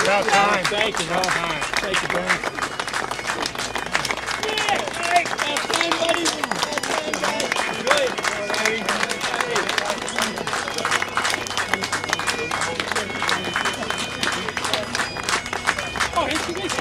About time. Thank you. About time. Thank you, Brian. Oh, here she is.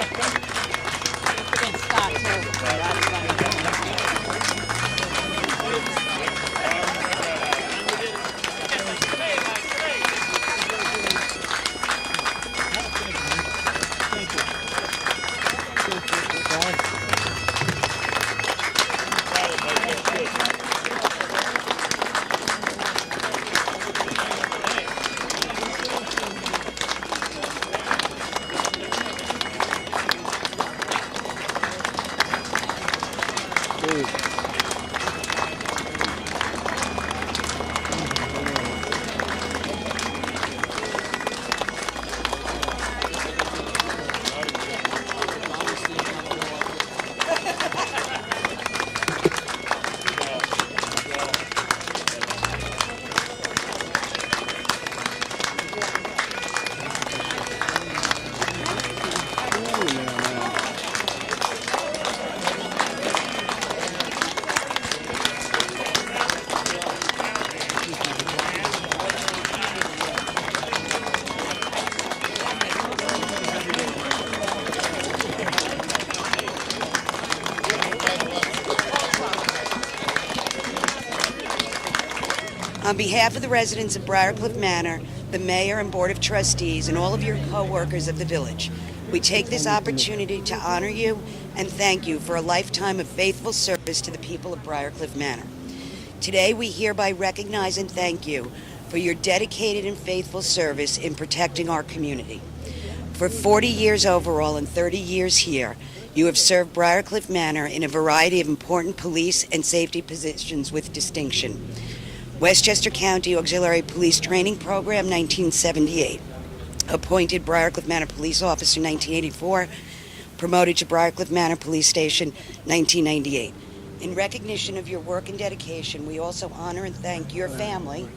On behalf of the residents of Briarcliff Manor, the Mayor and Board of Trustees, and all of your co-workers of the village, we take this opportunity to honor you and thank you for a lifetime of faithful service to the people of Briarcliff Manor. Today, we hereby recognize and thank you for your dedicated and faithful service in protecting our community. For 40 years overall and 30 years here, you have served Briarcliff Manor in a variety of important police and safety positions with distinction. Westchester County Auxiliary Police Training Program, 1978. Appointed Briarcliff Manor Police Officer, 1984. Promoted to Briarcliff Manor Police Station, 1998. In recognition of your work and dedication, we also honor and thank your family,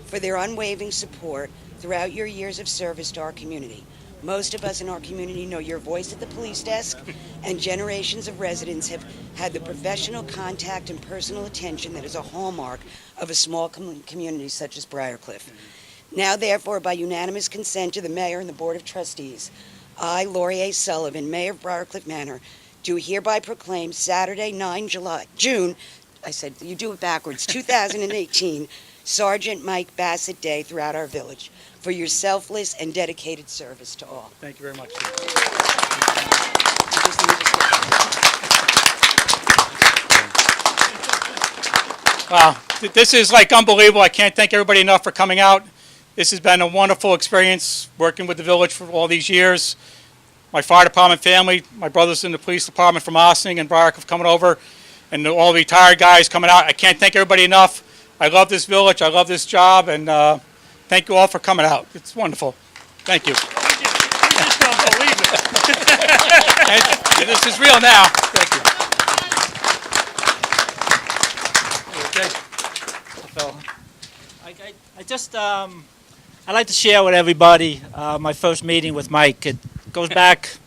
for their unwavering support throughout your years of service to our community. Most of us in our community know your voice at the police desk, and generations of residents have had the professional contact and personal attention that is a hallmark of a small community such as Briarcliff. Now, therefore, by unanimous consent of the Mayor and the Board of Trustees, I, Lori A. Sullivan, Mayor of Briarcliff Manor, do hereby proclaim Saturday, June, I said, you do it backwards, 2018, Sergeant Mike Bassett Day throughout our village, for your selfless and dedicated service to all. Thank you very much. Wow, this is like unbelievable. I can't thank everybody enough for coming out. This has been a wonderful experience working with the village for all these years. My fire department family, my brothers in the police department from Ossining and Briarcliff coming over, and all the retired guys coming out. I can't thank everybody enough. I love this village. I love this job, and thank you all for coming out. It's wonderful. Thank you. You just don't believe it. This is real now. Thank you. Okay. I'd like to share with everybody my first meeting with Mike. It goes back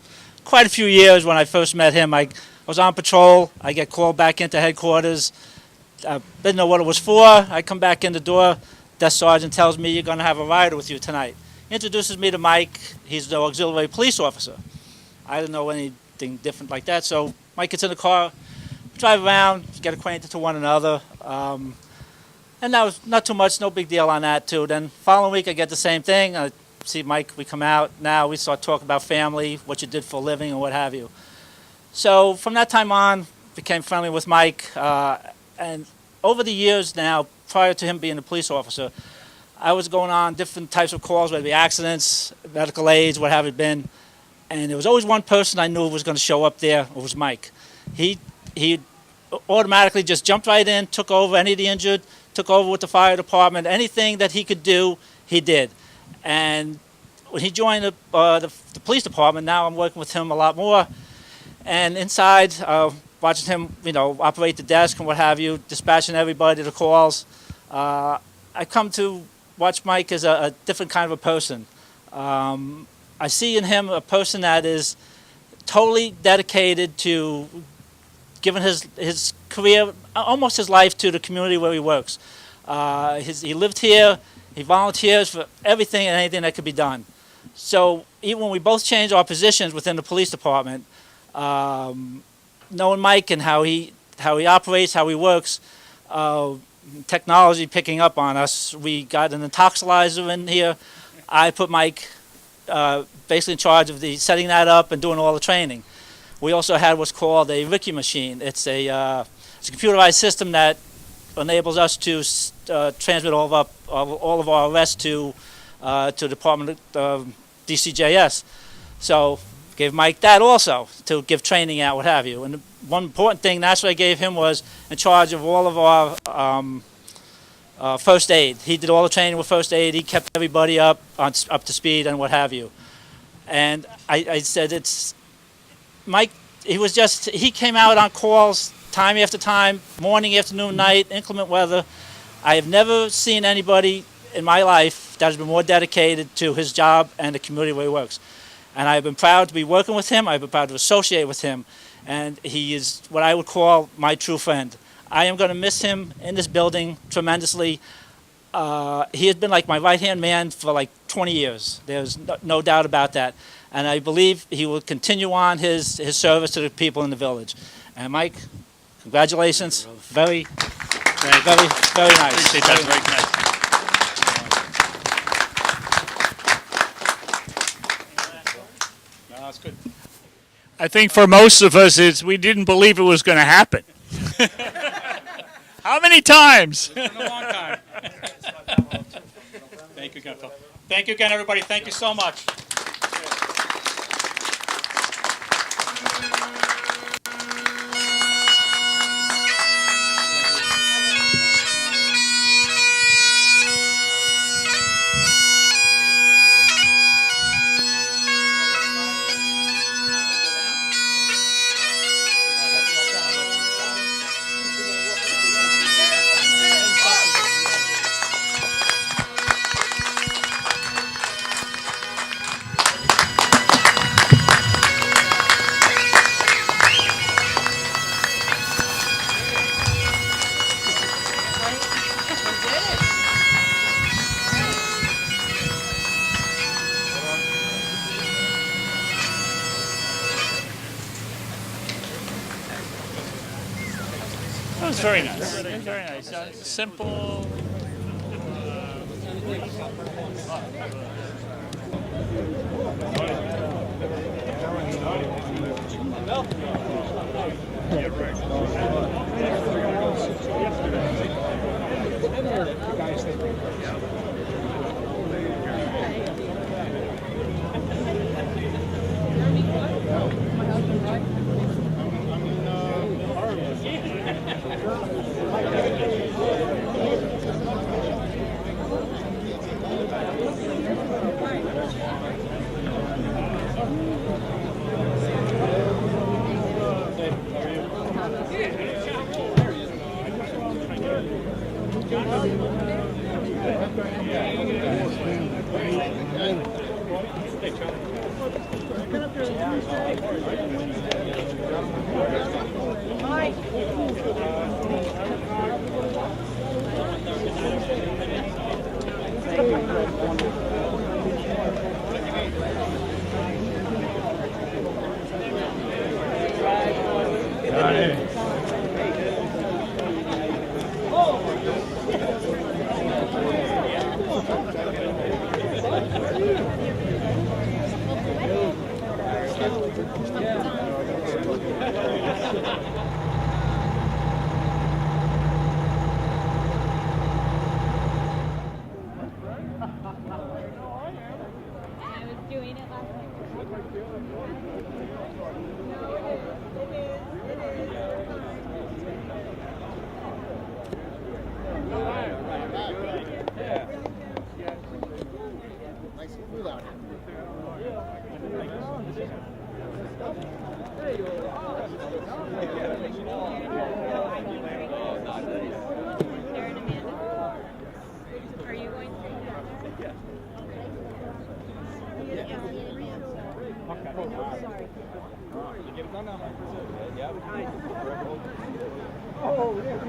quite a few years when I first met him. I was on patrol. I get called back into headquarters. Didn't know what it was for. I come back in the door. Desk sergeant tells me, you're going to have a rider with you tonight. Introduces me to Mike. He's the auxiliary police officer. I didn't know anything different like that. So Mike gets in the car, drive around, get acquainted to one another. And that was not too much, no big deal on that too. Then following week I get the same thing. I see Mike, we come out. Now we start talking about family, what you did for a living and what have you. So from that time on, became friendly with Mike. And over the years now, prior to him being a police officer, I was going on different types of calls, whether it be accidents, medical aids, what have it been. And there was always one person I knew was going to show up there. It was Mike. He automatically just jumped right in, took over any of the injured, took over with the fire department. Anything that he could do, he did. And when he joined the police department, now I'm working with him a lot more. And inside, watching him, operate the desk and what have you, dispatching everybody to calls. I come to watch Mike as a different kind of a person. I see in him a person that is totally dedicated to giving his career, almost his life, to the community where he works. He lived here. He volunteers for everything and anything that could be done. So even when we both changed our positions within the police department, knowing Mike and how he operates, how he works, technology picking up on us, we got an intoxilizer in here. I put Mike basically in charge of setting that up and doing all the training. We also had what's called a Ricky machine. It's a computerized system that enables us to transmit all of our arrests to Department of DCJS. So gave Mike that also to give training out, what have you. And the one important thing, that's what I gave him, was in charge of all of our first aid. He did all the training with first aid. He kept everybody up to speed and what have you. And I said, it's Mike. He came out on calls time after time, morning, afternoon, night, inclement weather. I have never seen anybody in my life that has been more dedicated to his job and the community where he works. And I've been proud to be working with him. I've been proud to associate with him. And he is what I would call my true friend. I am going to miss him in this building tremendously. He has been like my right-hand man for like 20 years. There's no doubt about that. And I believe he will continue on his service to the people in the village. And Mike, congratulations. Very, very, very nice. Appreciate that. Very nice. No, that's good. I think for most of us, we didn't believe it was going to happen. How many times? It's been a long time. Thank you again, Phil. Thank you again, everybody. Thank you so much. That was very nice. Very nice. Simple.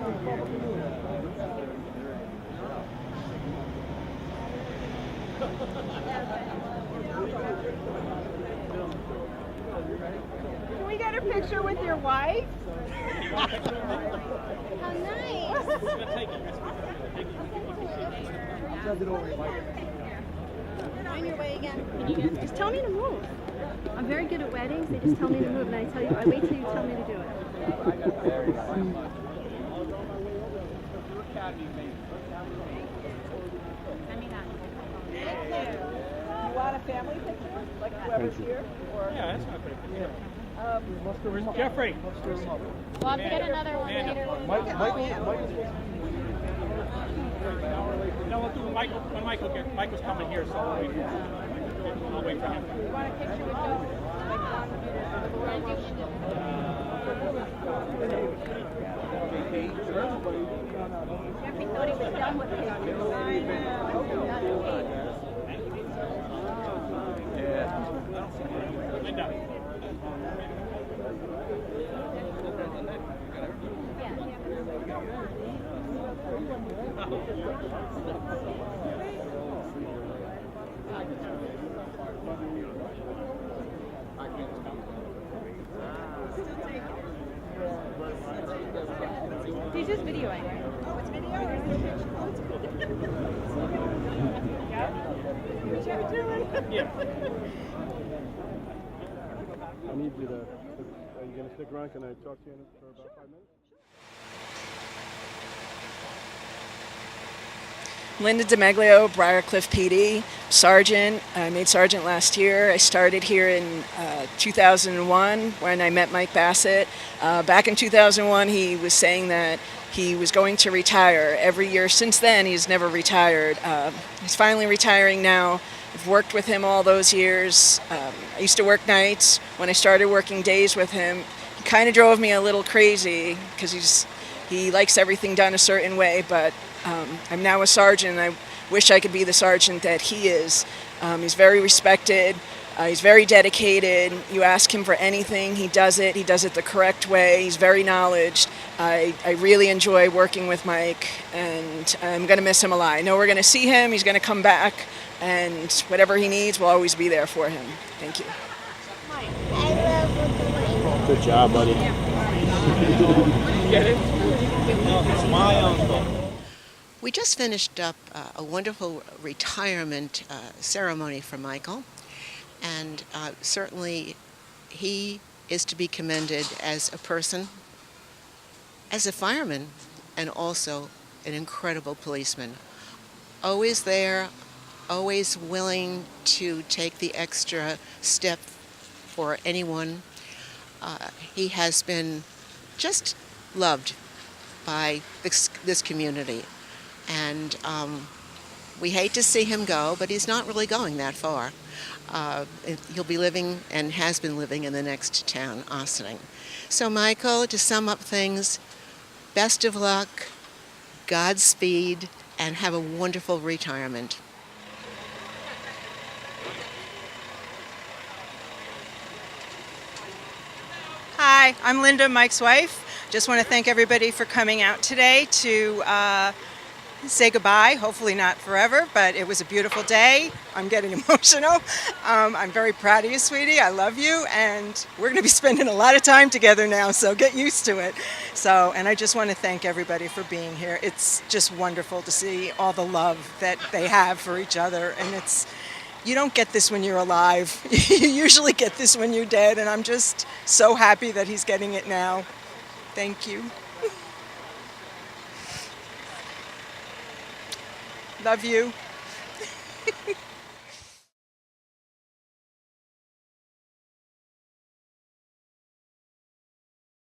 Can we get a picture with your wife? How nice. On your way again. Just tell me to move. I'm very good at weddings. They just tell me to move, and I wait till you tell me to do it. Send me that. Thank you. You want a family picture? Like whoever's here? Or, Yeah, that's not pretty. Where's Jeffrey? We'll have to get another one later. No, we'll do Michael when Michael gets. Michael's coming here, so I'll wait for him. You want a picture with Joe? Jeffrey thought he was done with Linda. He's just videoing, right? oh, it's video? Oh, it's cool. What you doing? Yeah. I need you to, are you going to stick around? Can I talk to you for about 5 minutes? Linda DeMeglio, Briarcliff PD, Sergeant. I made Sergeant last year. I started here in 2001 when I met Mike Bassett. Back in 2001, he was saying that he was going to retire. Every year since then, he's never retired. He's finally retiring now. I've worked with him all those years. I used to work nights. When I started working days with him, he kind of drove me a little crazy because he likes everything done a certain way, but I'm now a sergeant, and I wish I could be the sergeant that he is. He's very respected. He's very dedicated. You ask him for anything, he does it. He does it the correct way. He's very knowledgeable. I really enjoy working with Mike, and I'm going to miss him a lot. I know we're going to see him. He's going to come back, and whatever he needs, we'll always be there for him. Thank you. Good job, buddy. Get it? No, it's my uncle. We just finished up a wonderful retirement ceremony for Michael, and certainly he is to be commended as a person, as a fireman, and also an incredible policeman. Always there, always willing to take the extra step for anyone. He has been just loved by this community. And we hate to see him go, but he's not really going that far. He'll be living and has been living in the next town, Ossining. So Michael, to sum up things, best of luck, Godspeed, and have a wonderful retirement. Hi, I'm Linda, Mike's wife. Just want to thank everybody for coming out today to say goodbye. Hopefully not forever, but it was a beautiful day. I'm getting emotional. I'm very proud of you, sweetie. I love you, and we're going to be spending a lot of time together now, so get used to it. And I just want to thank everybody for being here. It's just wonderful to see all the love that they have for each other, and you don't get this when you're alive. You usually get this when you're dead, and I'm just so happy that he's getting it now. Thank you. Love you.